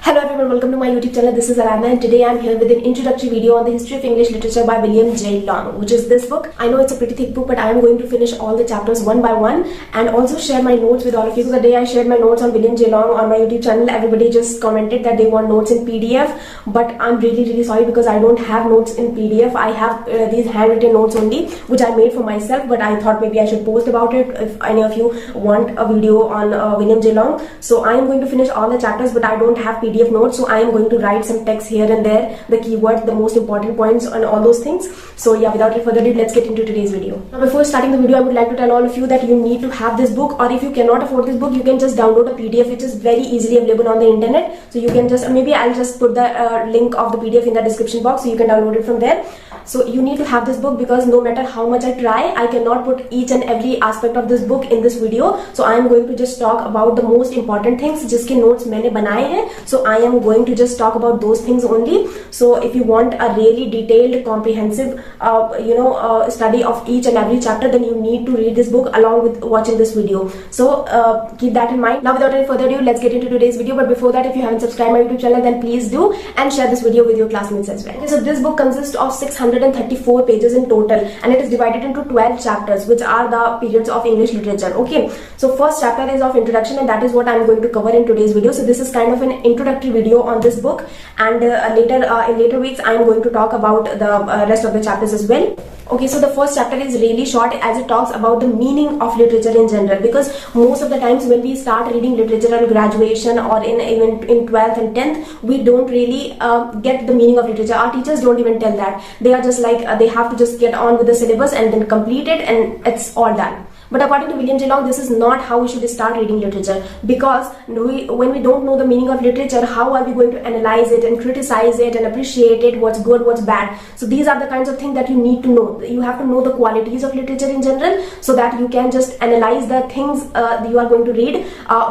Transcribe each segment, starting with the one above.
Hello everyone, welcome to my YouTube channel. This is Alana and today I'm here with an introductory video on the history of English literature by William j.long, which is this book. I know it's a pretty thick book, but I am going to finish all the chapters one by one and also share my notes with all of you. So the day I shared my notes on William j.long on my YouTube channel, everybody just commented that they want notes in PDF, but I'm really sorry because I don't have notes in PDF. I have these handwritten notes only, which I made for myself, but I thought maybe I should post about it if any of you want a video on William j.long. So I am going to finish all the chapters, but I don't have PDF notes, so I am going to write some text here and there, the keywords, the most important points and all those things. So yeah, without further ado, let's get into today's video. Now before starting the video, I would like to tell all of you that you need to have this book, or if you cannot afford this book, you can just download a PDF which is very easily available on the internet. So you can just, maybe I'll just put the link of the PDF in the description box so you can download it from there. So you need to have this book because no matter how much I try, I cannot put each and every aspect of this book in this video. So I am going to just talk about the most important things जिसके notes मैंने बनाए हैं. So I am going to just talk about those things only. So if you want a really detailed, comprehensive, study of each and every chapter, then you need to read this book along with watching this video. So keep that in mind. Now without any further ado, let's get into today's video. But before that, if you haven't subscribed my YouTube channel, then please do and share this video with your classmates as well. Okay, so this book consists of 634 pages in total, and it is divided into 12 chapters, which are the periods of English literature. Okay, so first chapter is of introduction, and that is what I am going to cover in today's video. So this is kind of an introductory video on this book, and in later weeks I am going to talk about the rest of the chapters as well. Okay, so the first chapter is really short as it talks about the meaning of literature in general, because most of the times when we start reading literature on graduation or even in 12th and 10th, we don't really get the meaning of literature. Our teachers don't even tell that. They are just like, they have to just get on with the syllabus and then complete it and it's all done. But according to William j.long, this is not how we should start reading literature, because when we don't know the meaning of literature, how are we going to analyze it and criticize it and appreciate it, what's good, what's bad? So these are the kinds of things that you need to know. You have to know the qualities of literature in general so that you can just analyze the things you are going to read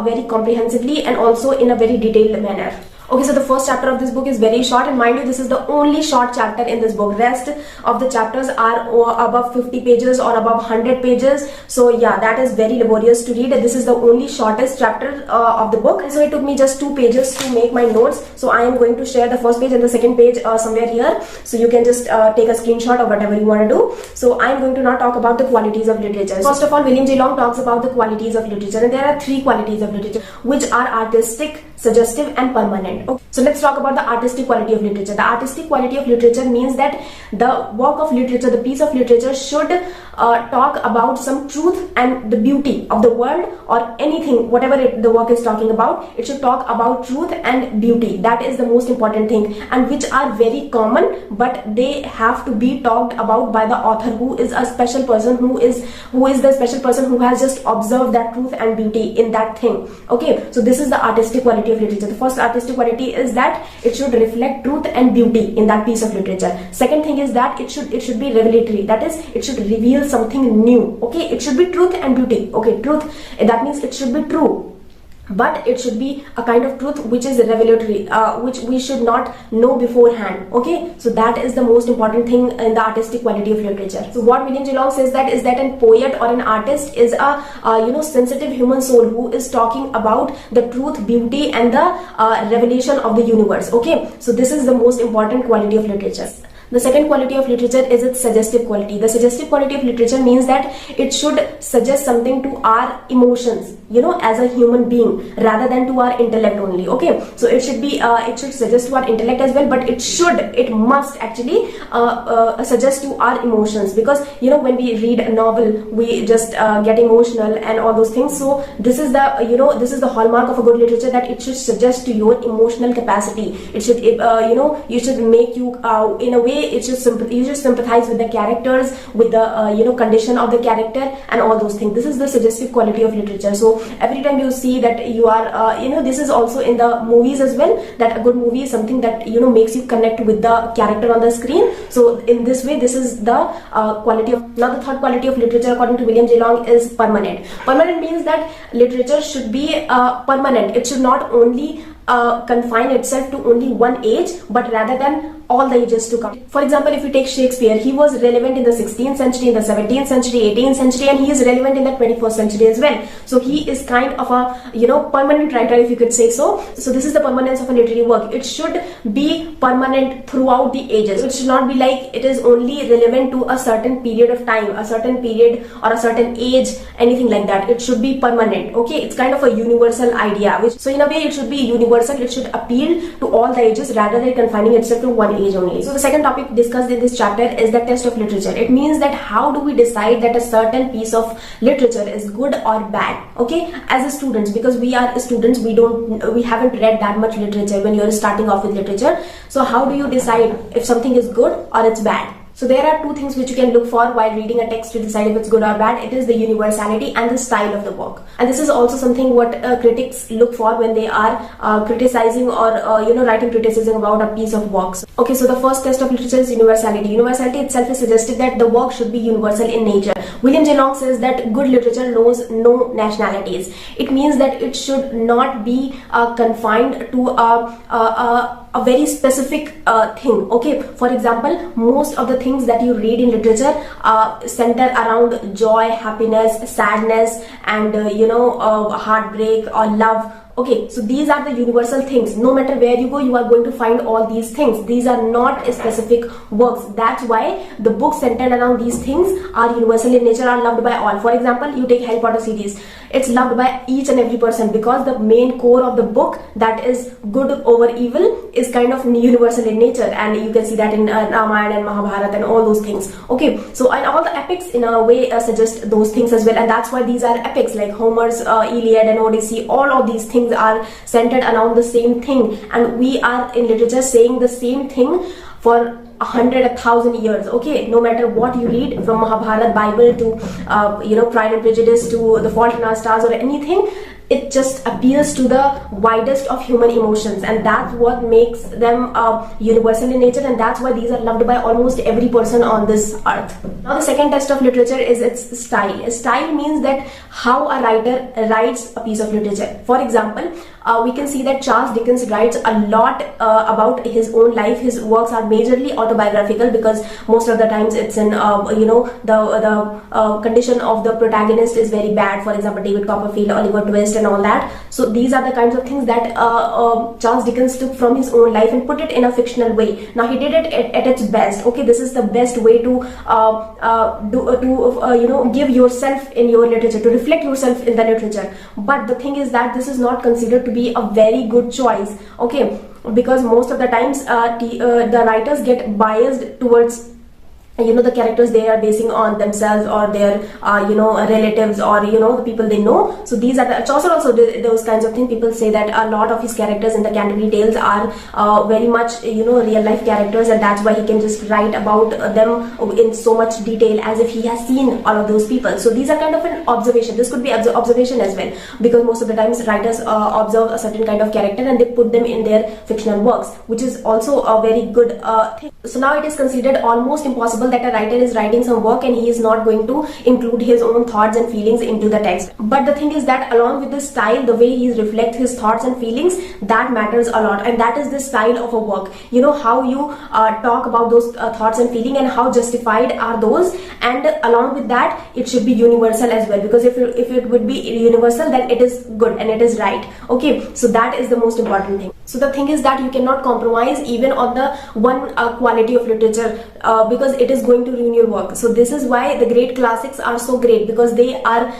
very comprehensively and also in a very detailed manner. Okay, so the first chapter of this book is very short, and mind you, this is the only short chapter in this book. Rest of the chapters are above 50 pages or above 100 pages. So yeah, that is very laborious to read. This is the only shortest chapter of the book. And so it took me just 2 pages to make my notes. So I am going to share the first page and the second page somewhere here. So you can just take a screenshot or whatever you want to do. So I am going to now talk about the qualities of literature. First of all, William j.long talks about the qualities of literature, and there are 3 qualities of literature, which are artistic, suggestive and permanent. Okay. So let's talk about the artistic quality of literature. The artistic quality of literature means that the work of literature, the piece of literature should talk about some truth and the beauty of the world or anything, whatever the work is talking about. It should talk about truth and beauty. That is the most important thing, and which are very common, but they have to be talked about by the author, who is a special person, who is the special person who has just observed that truth and beauty in that thing. Okay, so this is the artistic quality of literature. The first artistic quality is that it should reflect truth and beauty in that piece of literature. Second thing is that it should be revelatory. That is, it should reveal something new. Okay, it should be truth and beauty. Okay, truth, that means it should be true, but it should be a kind of truth which is revelatory, which we should not know beforehand. Okay, so that is the most important thing in the artistic quality of literature. So what William j.long says that is that a poet or an artist is a sensitive human soul who is talking about the truth, beauty and the revelation of the universe. Okay, so this is the most important quality of literature. The second quality of literature is its suggestive quality. The suggestive quality of literature means that it should suggest something to our emotions, as a human being, rather than to our intellect only. Okay, so it should be it should suggest to our intellect as well, but it must actually suggest to our emotions, because when we read a novel, we just get emotional and all those things. So this is the this is the hallmark of a good literature, that it should suggest to your emotional capacity. It should you should make you in a way, you should sympathize with the characters, with the condition of the character and all those things. This is the suggestive quality of literature. So every time you see that you are this is also in the movies as well, that a good movie is something that makes you connect with the character on the screen. So in this way, this is the quality of. Now the third quality of literature according to William j.long is permanent. Permanent means that literature should be permanent. It should not only confine itself to only one age, but rather than all the ages to come. For example, if you take Shakespeare, he was relevant in the 16th century, in the 17th century, 18th century, and he is relevant in the 21st century as well. So he is kind of a, you know, permanent writer, if you could say so. So this is the permanence of a literary work. It should be permanent throughout the ages. It should not be like it is only relevant to a certain period of time, a certain period or a certain age, anything like that. It should be permanent. Okay, it's kind of a universal idea, which, so in a way it should be universal. It should appeal to all the ages rather than confining itself to one age only. So the second topic discussed in this chapter is the test of literature. It means that how do we decide that a certain piece of literature is good or bad? Okay, as a students, because we are students, we haven't read that much literature when you're starting off with literature. So how do you decide if something is good or it's bad? So there are two things which you can look for while reading a text to decide if it's good or bad. It is the universality and the style of the work. And this is also something what critics look for when they are criticizing or writing criticism about a piece of works. Okay, so the first test of literature is universality. Universality itself is suggested that the work should be universal in nature. William J.long says that good literature knows no nationalities. It means that it should not be confined to a very specific thing. Okay, for example, most of the things that you read in literature center around joy, happiness, sadness, and heartbreak or love. Okay, so these are the universal things. No matter where you go, you are going to find all these things. These are not specific works. That's why the books centered around these things are universal in nature, are loved by all. For example, you take Harry Potter series. It's loved by each and every person because the main core of the book, that is good over evil, is kind of universal in nature, and you can see that in Ramayana and Mahabharata and all those things. Okay, so and all the epics in a way suggest those things as well, and that's why these are epics like Homer's Iliad and Odyssey. All of these things are centered around the same thing, and we are in literature saying the same thing for 100,000 years. Okay, no matter what you read, from Mahabharata, Bible to Pride and Prejudice to The Fault in Our Stars or anything, it just appeals to the widest of human emotions, and that's what makes them universal in nature, and that's why these are loved by almost every person on this earth. Now the second test of literature is its style. Style means that how a writer writes a piece of literature. For example, we can see that Charles Dickens writes a lot about his own life. His works are majorly autobiographical because most of the times it's in the condition of the protagonist is very bad. For example, David Copperfield, Oliver Twist and all that. So these are the kinds of things that Charles Dickens took from his own life and put it in a fictional way. Now he did it at its best. Okay, this is the best way to give yourself in your literature, to reflect yourself in the literature. But the thing is that this is not considered to be a very good choice. Okay, because most of the times the writers get biased towards the characters they are basing on themselves or their relatives or the people they know. So these are the Chaucer also did those kinds of things. People say that a lot of his characters in the Canterbury Tales are very much real life characters, and that's why he can just write about them in so much detail as if he has seen all of those people. So these are kind of an observation. This could be observation as well, because most of the times writers observe a certain kind of character and they put them in their fictional works, which is also a very good thing. So now it is considered almost impossible that a writer is writing some work and he is not going to include his own thoughts and feelings into the text. But the thing is that along with the style, the way he reflects his thoughts and feelings, that matters a lot, and that is the style of a work. How you talk about those thoughts and feeling and how justified are those, and along with that it should be universal as well, because if it would be universal, then it is good and it is right. Okay, so that is the most important thing. So the thing is that you cannot compromise even on the one quality of literature because it is going to ruin your work. So this is why the great classics are so great, because they are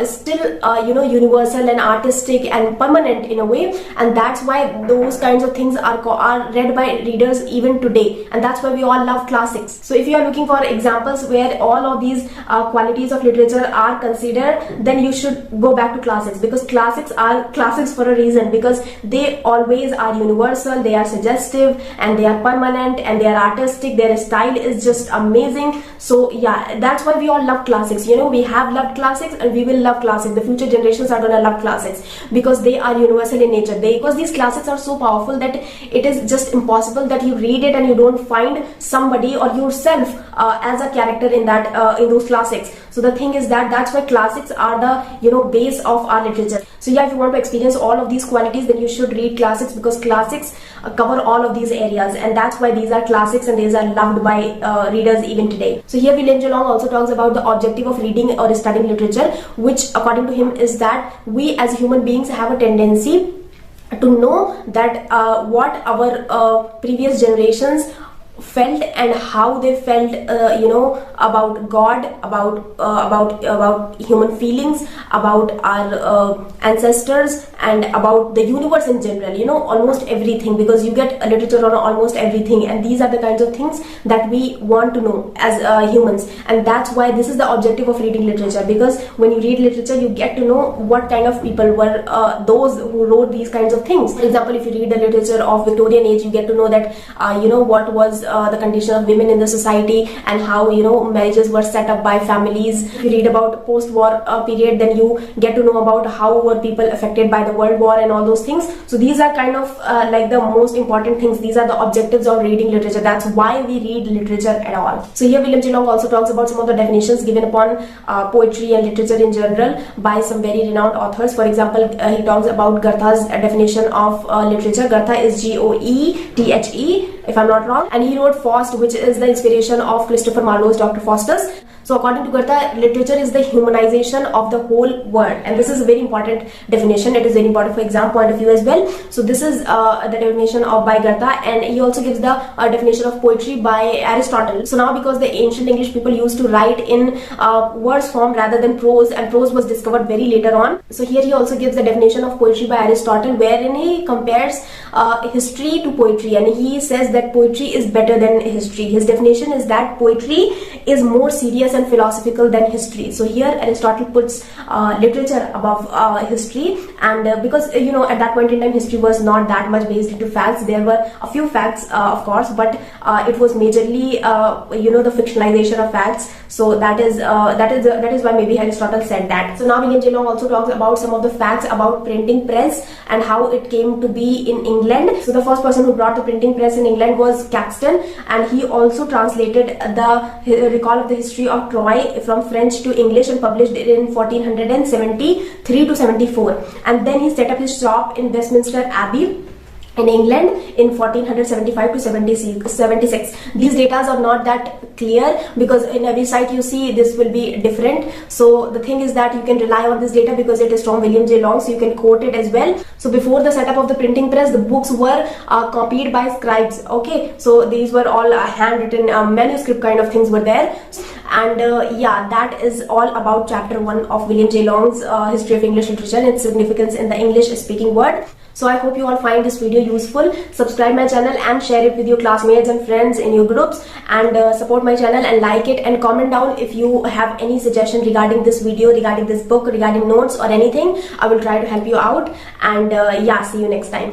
still universal and artistic and permanent in a way, and that's why those kinds of things are read by readers even today, and that's why we all love classics. So if you are looking for examples where all of these qualities of literature are considered, then you should go back to classics, because classics are classics for a reason, because they always are universal, they are suggestive, and they are permanent, and they are artistic. Their style is just amazing. So yeah, that's why we all love classics. We have loved classics and we will love classics. The future generations are gonna love classics because they are universal in nature. Because these classics are so powerful that it is just impossible that you read it and you don't find somebody or yourself as a character in those classics. So the thing is that that's why classics are the base of our literature. So yeah, if you want to experience all of these qualities, then you should read classics, because classics cover all of these areas, and that's why these are classics and these are loved by readers even today. So here William J.long also talks about the objective of reading or studying literature, which according to him is that we as human beings have a tendency to know that what our previous generations felt and how they felt about God, about human feelings, about our ancestors, and about the universe in general, almost everything, because you get a literature on almost everything, and these are the kinds of things that we want to know as humans. And that's why this is the objective of reading literature, because when you read literature, you get to know what kind of people were those who wrote these kinds of things. For example, if you read the literature of Victorian age, you get to know that what was the condition of women in the society, and how marriages were set up by families. If you read about post-war period, then you get to know about how were people affected by the World War and all those things. So these are kind of like the most important things. These are the objectives of reading literature. That's why we read literature at all. So here William J.long also talks about some of the definitions given upon poetry and literature in general by some very renowned authors. For example, he talks about Goethe's definition of literature. Goethe is Goethe, if I'm not wrong, and he wrote Faust, which is the inspiration of Christopher Marlowe's Dr. Faustus. So according to Goethe, literature is the humanization of the whole world, and this is a very important definition. It is very important for exam point of view as well. So this is the definition of by Goethe, and he also gives the definition of poetry by Aristotle. So now, because the ancient English people used to write in verse form rather than prose, and prose was discovered very later on. So here he also gives the definition of poetry by Aristotle, wherein he compares history to poetry, and he says that poetry is better than history. His definition is that poetry is more serious and philosophical than history. So here Aristotle puts literature above history, and because at that point in time history was not that much based into facts. There were a few facts of course, but it was majorly the fictionalization of facts. So that is why maybe Aristotle said that. So now William J.long also talks about some of the facts about printing press and how it came to be in England. So the first person who brought the printing press in England was Caxton, and he also translated the Recall of the History of Troy from French to English and published it in 1473 to 74. And then he set up his shop in Westminster Abbey in England in 1475 to 76. These data are not that clear, because in every site you see this will be different. So the thing is that you can rely on this data because it is from William J.long, so you can quote it as well. So before the setup of the printing press, the books were copied by scribes. Okay, so these were all handwritten manuscript kind of things were there. And yeah, that is all about chapter 1 of William J.long's History of English Literature and its significance in the English speaking world. So I hope you all find this video useful. Subscribe my channel and share it with your classmates and friends in your groups, and support my channel and like it, and comment down if you have any suggestion regarding this video, regarding this book, regarding notes or anything. I will try to help you out, and yeah, see you next time.